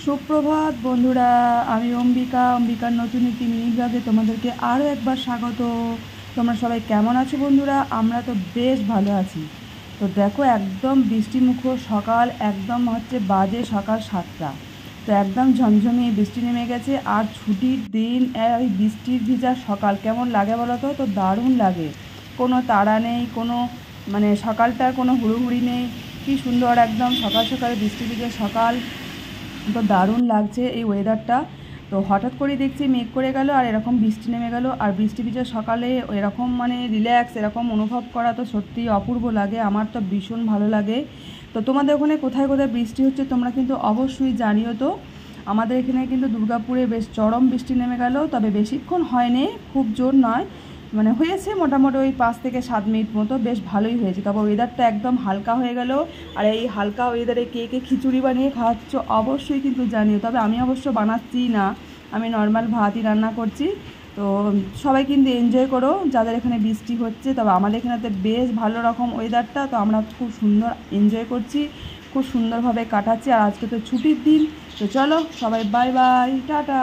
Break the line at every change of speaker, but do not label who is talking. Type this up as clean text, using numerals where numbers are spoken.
সুপ্রভাত বন্ধুরা, আমি অম্বিকার নতুন একটি মিনি ব্লগে তোমাদেরকে আরও একবার স্বাগত। তোমরা সবাই কেমন আছো বন্ধুরা? আমরা তো বেশ ভালো আছি। তো দেখো, একদম বৃষ্টিমুখর সকাল, একদম হচ্ছে বাজে সকাল 7টা। তো একদম ঝমঝমিয়ে বৃষ্টি নেমে গেছে, আর ছুটির দিন এই বৃষ্টির ভিজা সকাল কেমন লাগে বলো তো? তো দারুণ লাগে। কোনো তাড়া নেই, কোনো মানে সকালটার কোনো হুড়োহুড়ি নেই। কি সুন্দর একদম সকাল সকাল বৃষ্টি ভিজে সকাল। তো দারুণ লাগছে এই ওয়েদারটা। তো হঠাৎ করে দেখছি মেঘ করে গেল আর এরকম বৃষ্টি নেমে গেল, আর বৃষ্টি ভিজে সকালে এরকম মানে রিল্যাক্স এরকম অনুভব করা তো সত্যিই অপূর্ব লাগে। আমার তো ভীষণ ভালো লাগে। তো তোমাদের ওখানে কোথায় কোথায় বৃষ্টি হচ্ছে তোমরা কিন্তু অবশ্যই জানিও তো। আমাদের এখানে কিন্তু দুর্গাপুরে বেশ চরম বৃষ্টি নেমে গেল, তবে বেশিক্ষণ হয়নি, খুব জোর নয়, মানে হয়েছে মোটামুটি ওই 5 থেকে 7 মিনিট মতো, বেশ ভালোই হয়েছে। তবে ওয়েদারটা একদম হালকা হয়ে গেল। আর এই হালকা ওয়েদারে কে কে খিচুড়ি বানিয়ে খাওয়াচ্ছ অবশ্যই কিন্তু জানিও। তবে আমি অবশ্য বানাচ্ছি না, আমি নর্মাল ভাতই রান্না করছি। তো সবাই কিন্তু এনজয় করো যাদের এখানে বৃষ্টি হচ্ছে। তবে আমাদের এখানেতে বেশ ভালো রকম ওয়েদারটা, তো আমরা খুব সুন্দর এনজয় করছি, খুব সুন্দরভাবে কাটাচ্ছি। আর আজকে তো ছুটির দিন। তো চলো সবাই, বাই বাই, টাটা।